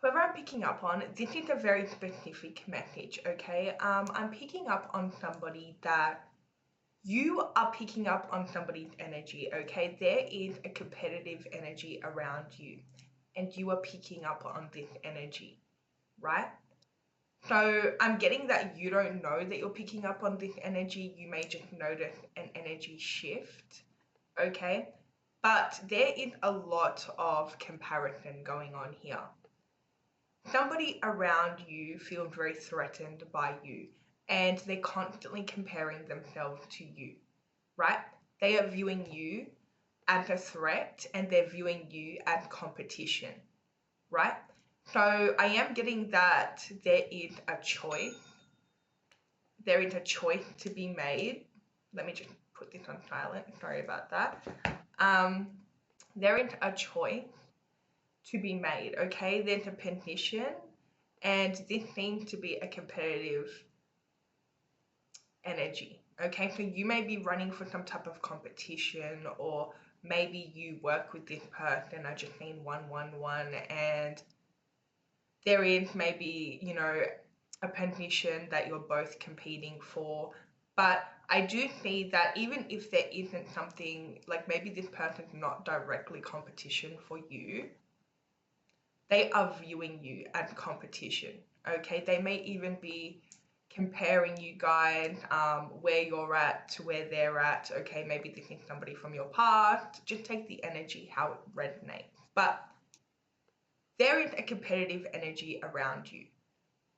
whoever I'm picking up on, this is a very specific message, okay? I'm picking up on somebody that you are picking up on somebody's energy, okay? There is a competitive energy around you, and you are picking up on this energy, right? So I'm getting that you don't know that you're picking up on this energy. You may just notice an energy shift, okay? But there is a lot of comparison going on here. Somebody around you feels very threatened by you, and they're constantly comparing themselves to you, right? They are viewing you as a threat, and they're viewing you as competition, right? So I am getting that there is a choice. There is a choice to be made. Let me just put this on silent. Sorry about that. There is a choice to be made, okay? There's a position, and this seems to be a competitive energy, okay? So you may be running for some type of competition, or maybe you work with this person. I just seen 111, and there is maybe, a position that you're both competing for. But I do see that even if there isn't something, like maybe this person's not directly competition for you, they are viewing you as competition, okay? They may even be comparing you guys, where you're at to where they're at, okay? Maybe this is somebody from your past. Just take the energy, how it resonates. But there is a competitive energy around you,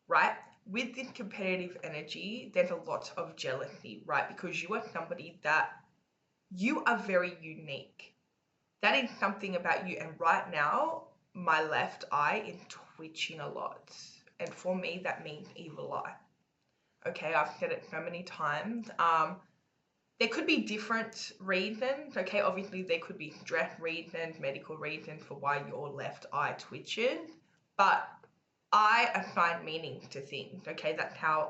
right? With this competitive energy, there's a lot of jealousy, right? Because you are somebody that you are very unique. That is something about you. And right now, my left eye is twitching a lot. And for me, that means evil eye. Okay, I've said it so many times. There could be different reasons. Okay, obviously there could be stress reasons, medical reasons for why your left eye twitches. But I assign meanings to things, okay? That's how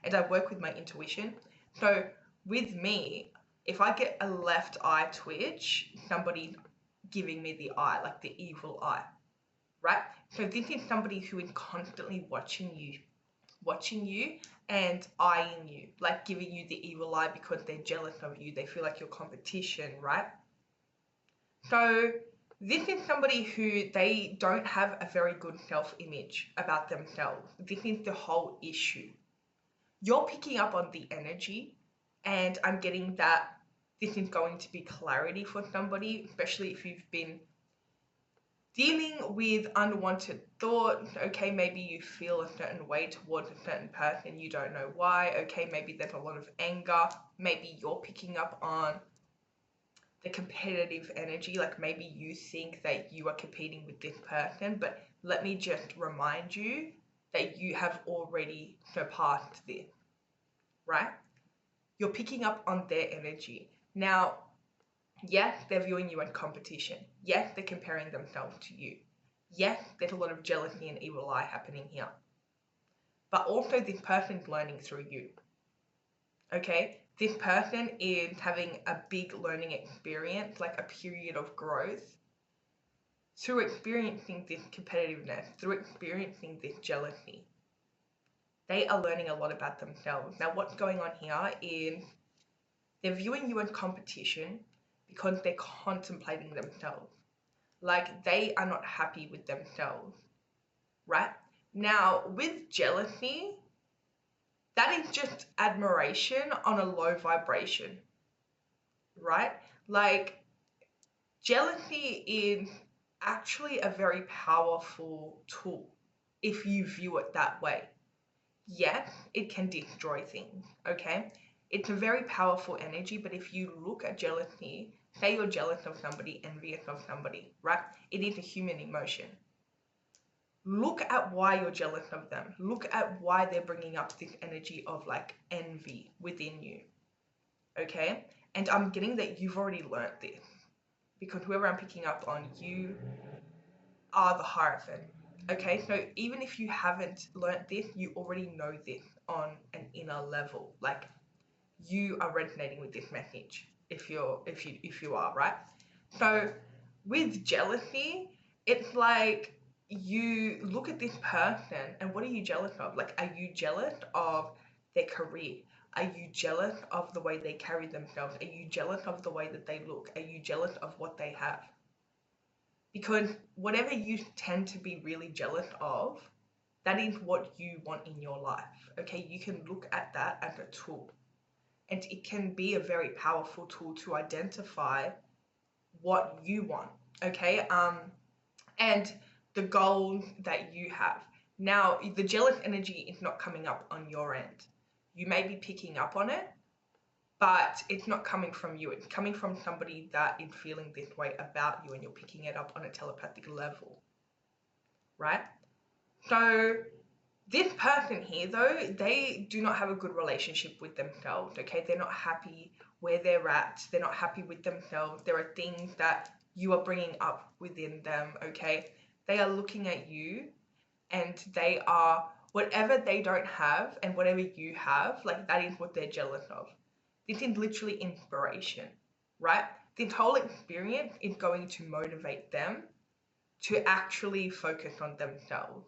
and I work with my intuition. So with me, if I get a left eye twitch, somebody's giving me the eye, like the evil eye, right? So this is somebody who is constantly watching you and eyeing you, like giving you the evil eye because they're jealous of you. They feel like you're competition, right? So this is somebody who they don't have a very good self-image about themselves. This is the whole issue. You're picking up on the energy, and I'm getting that this is going to be clarity for somebody, especially if you've been dealing with unwanted thoughts. Okay, maybe you feel a certain way towards a certain person, you don't know why. Okay, maybe there's a lot of anger. Maybe you're picking up on the competitive energy, like maybe you think that you are competing with this person, but let me just remind you that you have already surpassed this, right? You're picking up on their energy. Now, yes, they're viewing you in competition. Yes, they're comparing themselves to you. Yes, there's a lot of jealousy and evil eye happening here. But also this person's learning through you. Okay? This person is having a big learning experience, like a period of growth, through experiencing this competitiveness, through experiencing this jealousy. They are learning a lot about themselves. Now, what's going on here is they're viewing you in competition because they're contemplating themselves. Like they are not happy with themselves, right? Now, with jealousy, that is just admiration on a low vibration, right? Like jealousy is actually a very powerful tool if you view it that way. Yes, it can destroy things, okay? It's a very powerful energy, but if you look at jealousy, say you're jealous of somebody, envious of somebody, right? It is a human emotion. Look at why you're jealous of them. Look at why they're bringing up this energy of like envy within you, okay? And I'm getting that you've already learnt this because whoever I'm picking up on, you are the Hierophant. Okay, so even if you haven't learnt this, you already know this on an inner level. Like you are resonating with this message if you are, right? So with jealousy, it's like you look at this person and what are you jealous of? Like, are you jealous of their career? Are you jealous of the way they carry themselves? Are you jealous of the way that they look? Are you jealous of what they have? Because whatever you tend to be really jealous of, that is what you want in your life. Okay, you can look at that as a tool, and it can be a very powerful tool to identify what you want. Okay, and the goal that you have. Now, the jealous energy is not coming up on your end. You may be picking up on it, but it's not coming from you. It's coming from somebody that is feeling this way about you, and you're picking it up on a telepathic level, right? So this person here, though, they do not have a good relationship with themselves, okay? They're not happy where they're at. They're not happy with themselves. There are things that you are bringing up within them, okay? They are looking at you and they are, whatever they don't have and whatever you have, like that is what they're jealous of. This is literally inspiration, right? This whole experience is going to motivate them to actually focus on themselves.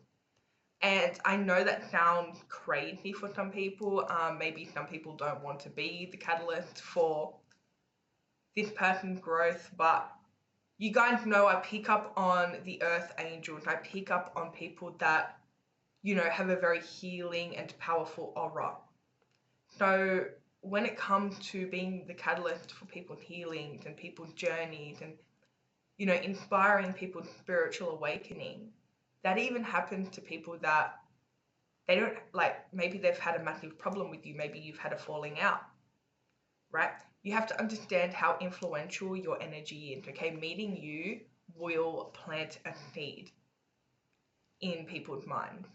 And I know that sounds crazy for some people. Maybe some people don't want to be the catalyst for this person's growth, but you guys know I pick up on the earth angels. I pick up on people that, you know, have a very healing and powerful aura. So when it comes to being the catalyst for people's healings and people's journeys and, you know, inspiring people's spiritual awakening, that even happens to people that they don't, like, maybe they've had a massive problem with you, maybe you've had a falling out, right? You have to understand how influential your energy is, okay? Meeting you will plant a seed in people's minds.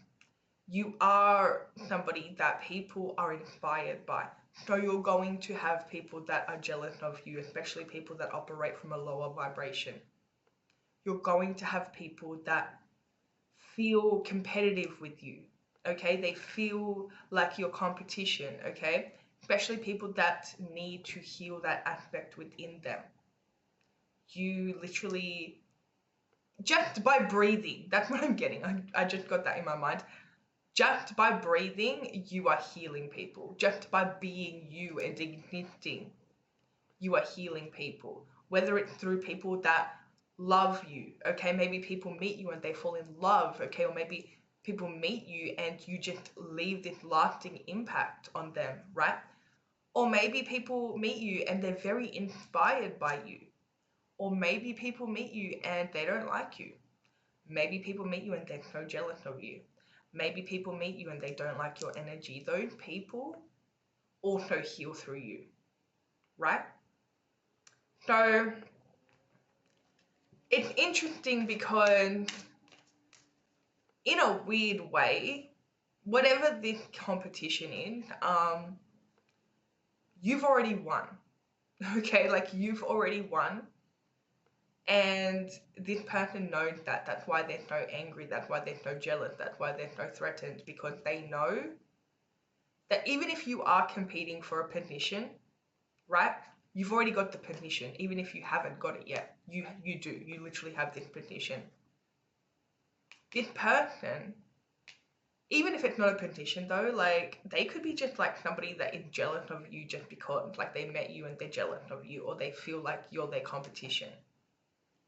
You are somebody that people are inspired by. So you're going to have people that are jealous of you, especially people that operate from a lower vibration. You're going to have people that feel competitive with you, okay? They feel like your competition, okay? Especially people that need to heal that aspect within them. You literally, just by breathing, that's what I'm getting. I just got that in my mind. Just by breathing, you are healing people. Just by being you and existing, you are healing people. Whether it's through people that love you, okay? Maybe people meet you and they fall in love, okay? Or maybe people meet you and you just leave this lasting impact on them, right? Or maybe people meet you and they're very inspired by you. Or maybe people meet you and they don't like you. Maybe people meet you and they're so jealous of you. Maybe people meet you and they don't like your energy. Those people also heal through you, right? So it's interesting because in a weird way, whatever this competition is, you've already won. Okay, like you've already won. And this person knows that. That's why they're so angry. That's why they're so jealous. That's why they're so threatened, because they know that even if you are competing for a position, right? You've already got the position, even if you haven't got it yet. You do. You literally have this position. This person, even if it's not a position though, like they could be just like somebody that is jealous of you just because like they met you and they're jealous of you, or they feel like you're their competition.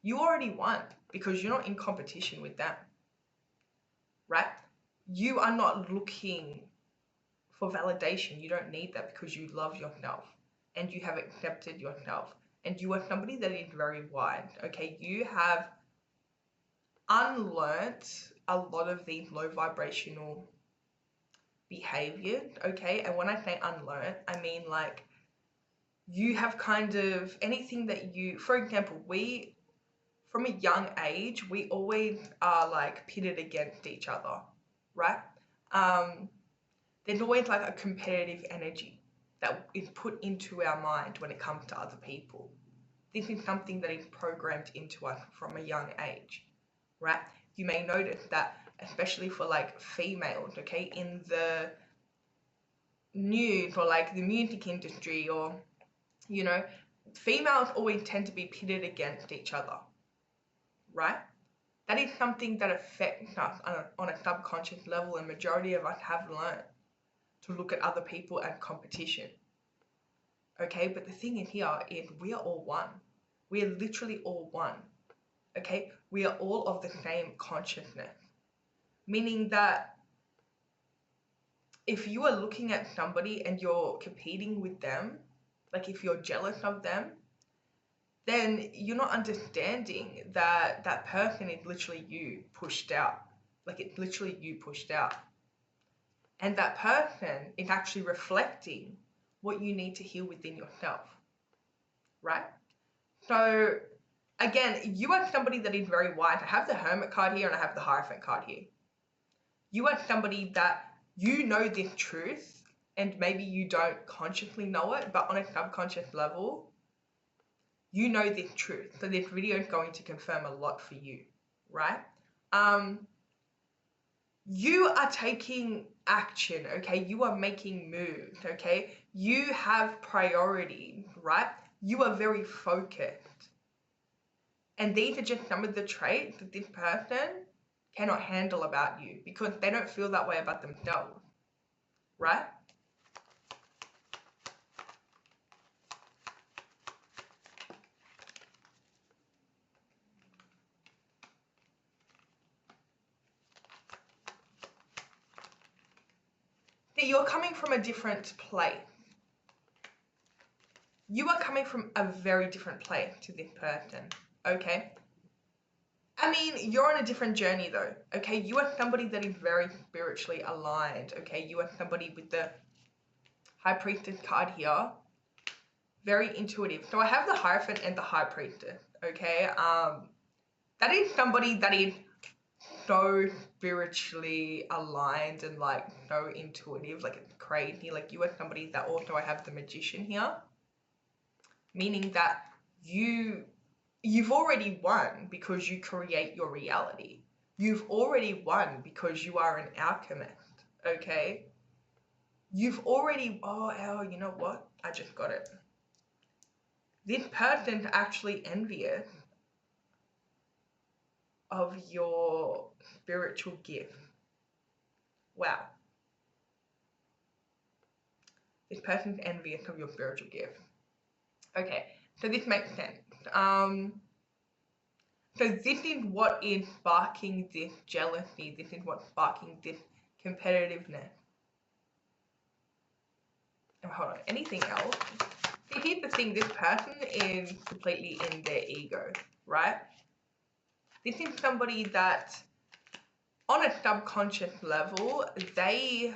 You already won because you're not in competition with them, right? You are not looking for validation. You don't need that because you love yourself and you have accepted yourself, and you are somebody that is very wise, okay? You have unlearnt a lot of these low vibrational behaviors, okay? And when I say unlearn, I mean like you have kind of anything that you, for example, we, from a young age, we always are like pitted against each other, right? There's always like a competitive energy that is put into our mind when it comes to other people. This is something that is programmed into us from a young age, right? You may notice that, especially for like females, okay, in the news or like the music industry, or, you know, females always tend to be pitted against each other, right? That is something that affects us on a subconscious level, and majority of us have learned to look at other people and competition. Okay, but the thing in here is we are all one. We are literally all one. Okay, we are all of the same consciousness. Meaning that if you are looking at somebody and you're competing with them, like if you're jealous of them, then you're not understanding that that person is literally you pushed out. Like it's literally you pushed out. And that person is actually reflecting what you need to heal within yourself, right? So again, you are somebody that is very wise. I have the Hermit card here and I have the Hierophant card here. You are somebody that you know this truth, and maybe you don't consciously know it, but on a subconscious level, you know this truth. So this video is going to confirm a lot for you, right? You are taking action, okay? You are making moves, okay? You have priorities, right? You are very focused. And these are just some of the traits that this person cannot handle about you because they don't feel that way about themselves, right? That you're coming from a different place. You are coming from a very different place to this person, okay? I mean, you're on a different journey though, okay? You are somebody that is very spiritually aligned, okay? You are somebody with the High Priestess card here, very intuitive. So I have the Hierophant and the High Priestess, okay? That is somebody that is so spiritually aligned and like so intuitive, like it's crazy. Like you are somebody that also I have the Magician here, meaning that you've already won because you create your reality. You've already won because you are an alchemist, okay? You've already, oh, you know what? I just got it. This person's actually envious of your spiritual gift. Wow. This person's envious of your spiritual gift. Okay, so this makes sense. So this is what is sparking this jealousy. This is what's sparking this competitiveness. Oh, hold on, anything else? See, here's the thing, this person is completely in their ego, right? This is somebody that, on a subconscious level, they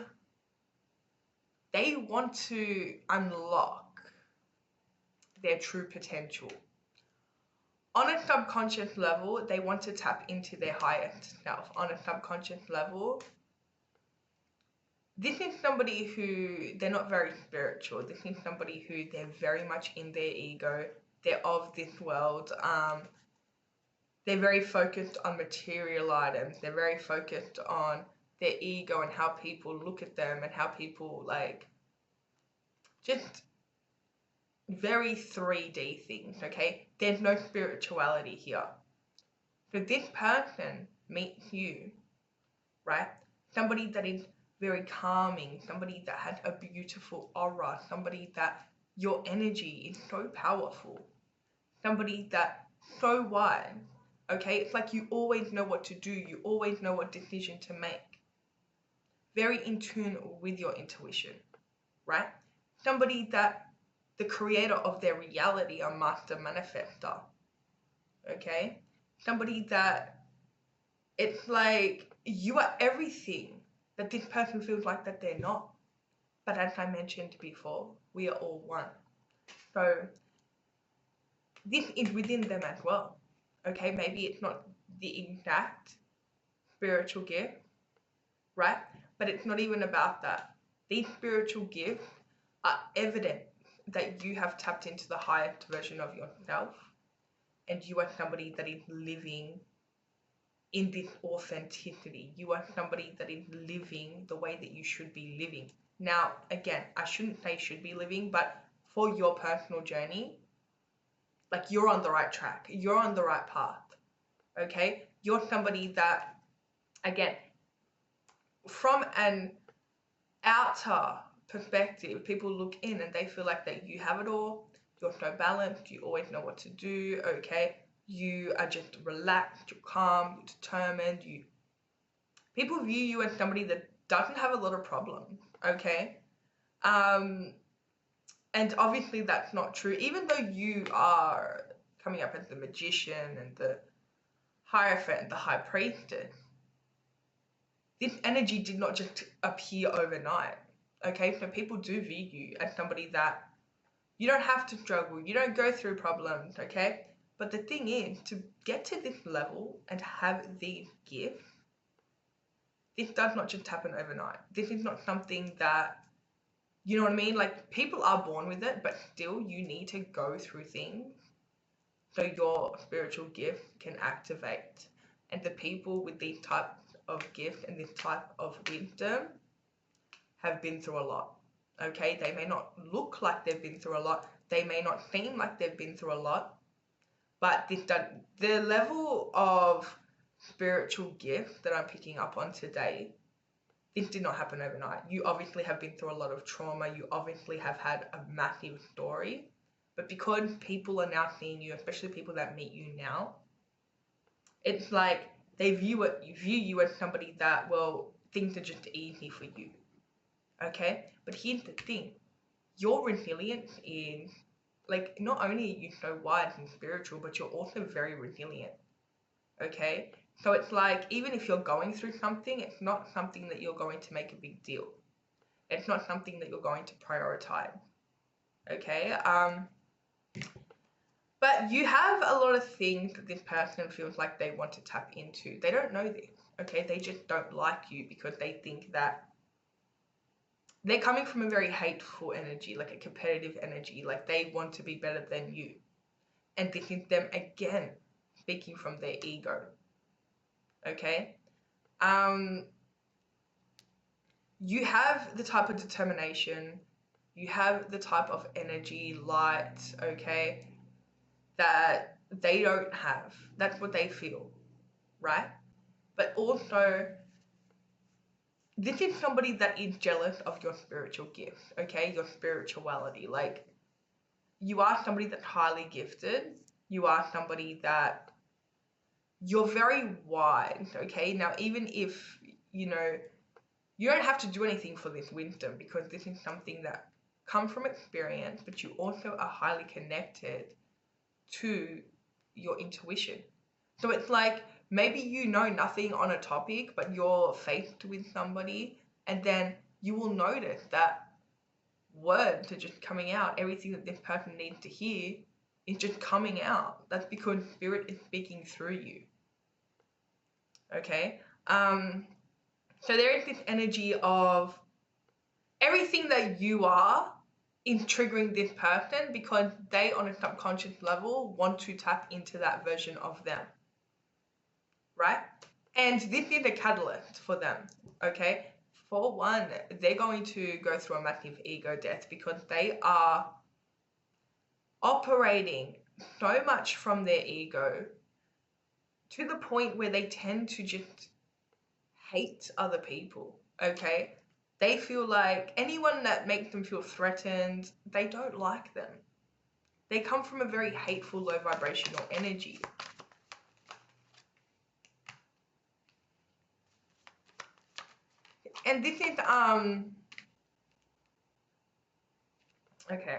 want to unlock their true potential. On a subconscious level, they want to tap into their highest self. On a subconscious level, this is somebody who, they're not very spiritual. This is somebody who they're very much in their ego. They're of this world. They're very focused on material items. They're very focused on their ego and how people look at them and how people like just very 3D things, okay? There's no spirituality here. So this person meets you, right? Somebody that is very calming, somebody that has a beautiful aura, somebody that your energy is so powerful, somebody that so wise, okay? It's like you always know what to do, you always know what decision to make. Very in tune with your intuition, right? Somebody that the creator of their reality, a master manifester, okay? Somebody that it's like you are everything that this person feels like that they're not. But as I mentioned before, we are all one. So this is within them as well, okay? Maybe it's not the exact spiritual gift, right? But it's not even about that. These spiritual gifts are evident that you have tapped into the highest version of yourself and you are somebody that is living in this authenticity. You are somebody that is living the way that you should be living. Now, again, I shouldn't say should be living, but for your personal journey, like you're on the right track. You're on the right path, okay? you're somebody that, again, from an outer perspective, people look in and they feel like that you have it all, you're so balanced, you always know what to do, okay? You are just relaxed, you're calm, you're determined, people view you as somebody that doesn't have a lot of problems, okay? And obviously that's not true, even though you are coming up as the magician and the Hierophant and the High Priestess. This energy did not just appear overnight, okay? So people do view you as somebody that you don't have to struggle, you don't go through problems, okay? But the thing is, to get to this level and have these gifts, this does not just happen overnight. This is not something that, you know what I mean? Like, people are born with it, but still you need to go through things so your spiritual gift can activate. And the people with these types of gifts and this type of wisdom have been through a lot, okay? They may not look like they've been through a lot. They may not seem like they've been through a lot, but the level of spiritual gift that I'm picking up on today, this did not happen overnight. You obviously have been through a lot of trauma. You obviously have had a massive story. But because people are now seeing you, especially people that meet you now, it's like they view you as somebody that, well, things are just easy for you. Okay? But here's the thing. Your resilience is, like, not only are you so wise and spiritual, but you're also very resilient. Okay? So it's like, even if you're going through something, it's not something that you're going to make a big deal. It's not something that you're going to prioritize. Okay? But you have a lot of things that this person feels like they want to tap into. They don't know this, okay? They just don't like you because they think that they're coming from a very hateful energy, like a competitive energy, like they want to be better than you. And this is them, again, speaking from their ego, okay? You have the type of determination, you have the type of energy, light, okay, that they don't have. That's what they feel, right? But also, this is somebody that is jealous of your spiritual gift, okay? Your spirituality. Like, you are somebody that's highly gifted. You are somebody that you're very wise, okay? Now, even if, you don't have to do anything for this wisdom because this is something that comes from experience, but you also are highly connected to your intuition. So it's like, maybe you know nothing on a topic, but you're faced with somebody, and then you will notice that words are just coming out. Everything that this person needs to hear is just coming out. That's because spirit is speaking through you. Okay? So there is this energy of everything that you are is triggering this person because they, on a subconscious level, want to tap into that version of them. Right? And this is a catalyst for them, okay? For one, they're going to go through a massive ego death because they are operating so much from their ego to the point where they tend to just hate other people, okay? They feel like anyone that makes them feel threatened, they don't like them. They come from a very hateful, low vibrational energy. And this is, okay.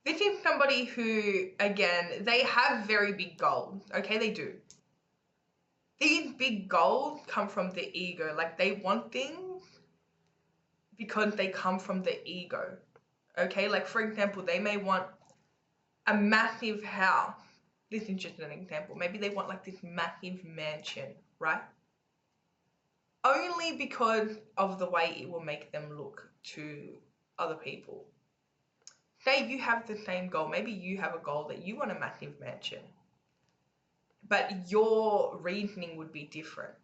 This is somebody who, again, they have very big goals, okay? They do. These big goals come from the ego. Like, they want things because they come from the ego, okay? Like, for example, they may want a massive house. This is just an example. Maybe they want, like, this massive mansion, right? Only because of the way it will make them look to other people. Say you have the same goal. Maybe you have a goal that you want a massive mansion, but your reasoning would be different,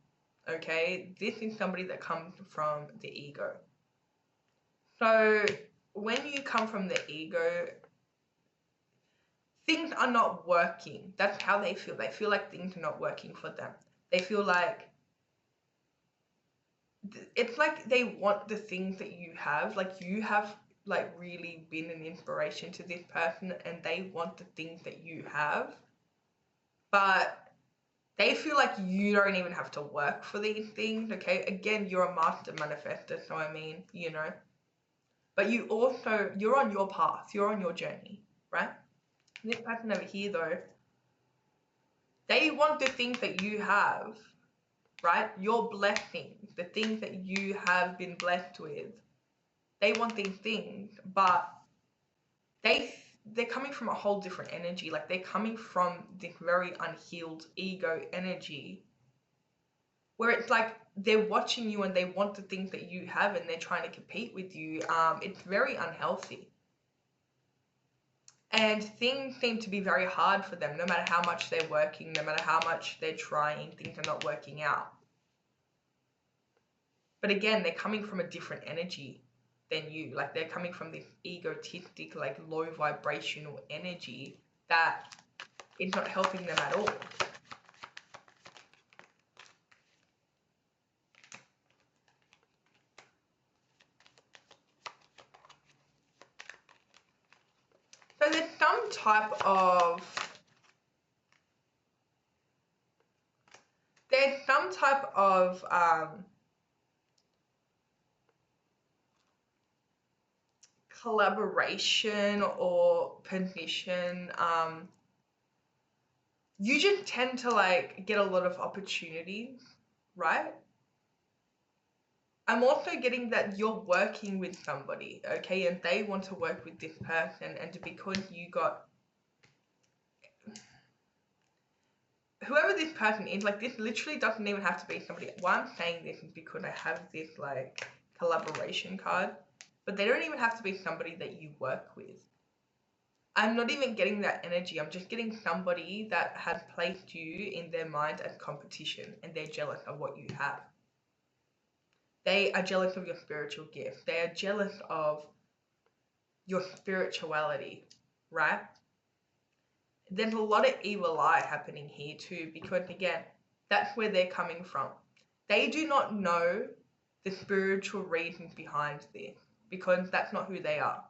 okay? This is somebody that comes from the ego. So when you come from the ego, things are not working. That's how they feel. They feel like things are not working for them. They feel like it's like they want the things that you have. Like you have like really been an inspiration to this person and they want the things that you have. But they feel like you don't even have to work for these things, okay? Again, you're a master manifester, so I mean, you know. But you're on your path, you're on your journey, right? This person over here, though, they want the things that you have, right? Your blessings, the things that you have been blessed with. They want these things, but they're coming from a whole different energy. Like they're coming from this very unhealed ego energy where it's like they're watching you and they want the things that you have and they're trying to compete with you. It's very unhealthy. And things seem to be very hard for them, no matter how much they're working, no matter how much they're trying, things are not working out. But again, they're coming from a different energy than you. Like they're coming from this egotistic, like low vibrational energy that is not helping them at all. So there's some type of collaboration or position. You just tend to like get a lot of opportunities, right? I'm also getting that you're working with somebody, okay, and they want to work with this person, and because you got whoever this person is, like this literally doesn't even have to be somebody. Why I'm saying this is because I have this like collaboration card, but they don't even have to be somebody that you work with. I'm not even getting that energy. I'm just getting somebody that has placed you in their mind as competition and they're jealous of what you have. They are jealous of your spiritual gift. They are jealous of your spirituality, right? There's a lot of evil eye happening here too, because again, that's where they're coming from. They do not know the spiritual reasons behind this because that's not who they are.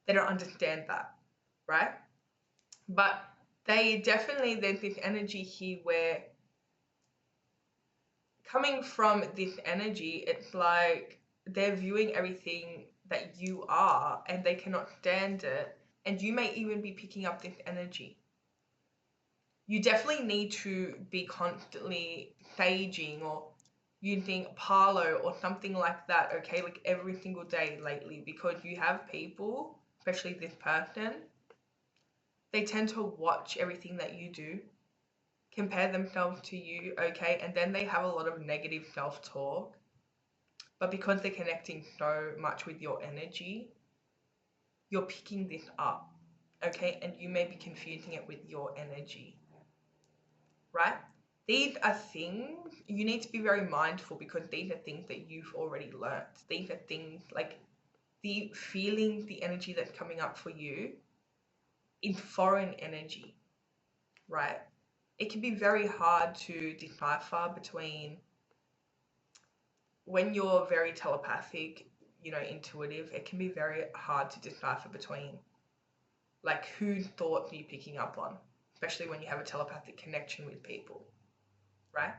They don't understand that, right? But there's this energy here where coming from this energy, it's like they're viewing everything that you are and they cannot stand it. And you may even be picking up this energy. You definitely need to be constantly saging or using Palo or something like that, okay, like every single day lately, because you have people, especially this person, they tend to watch everything that you do, compare themselves to you, okay, and then they have a lot of negative self-talk. But because they're connecting so much with your energy, you're picking this up, okay, and you may be confusing it with your energy, right? These are things you need to be very mindful because these are things that you've already learned. These are things like the feeling, the energy that's coming up for you in foreign energy, right? It can be very hard to decipher between when you're very telepathic, you know, intuitive, it can be very hard to decipher between like whose thoughts are you picking up on, especially when you have a telepathic connection with people, right?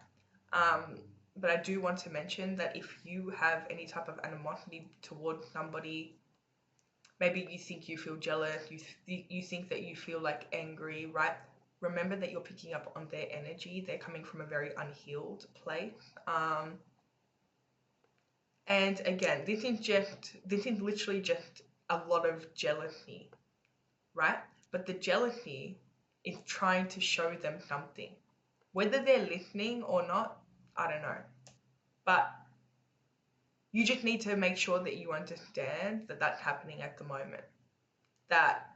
But I do want to mention that if you have any type of animosity towards somebody, maybe you think you feel jealous, you think that you feel like angry, right? Remember that you're picking up on their energy. They're coming from a very unhealed place. And again, this is literally just a lot of jealousy, right? But the jealousy is trying to show them something. Whether they're listening or not, I don't know. But you just need to make sure that you understand that that's happening at the moment. That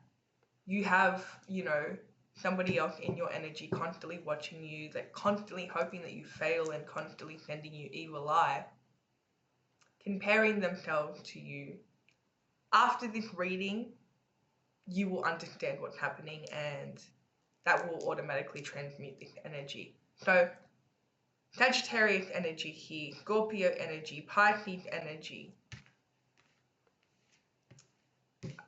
you have, you know, somebody else in your energy constantly watching you, that constantly hoping that you fail and constantly sending you evil eye, comparing themselves to you. After this reading, you will understand what's happening, and that will automatically transmute this energy. So Sagittarius energy here, Scorpio energy, Pisces energy,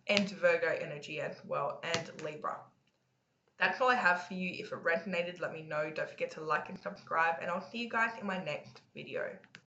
and Virgo energy as well, and Libra. That's all I have for you. If it resonated, let me know. Don't forget to like and subscribe, and I'll see you guys in my next video.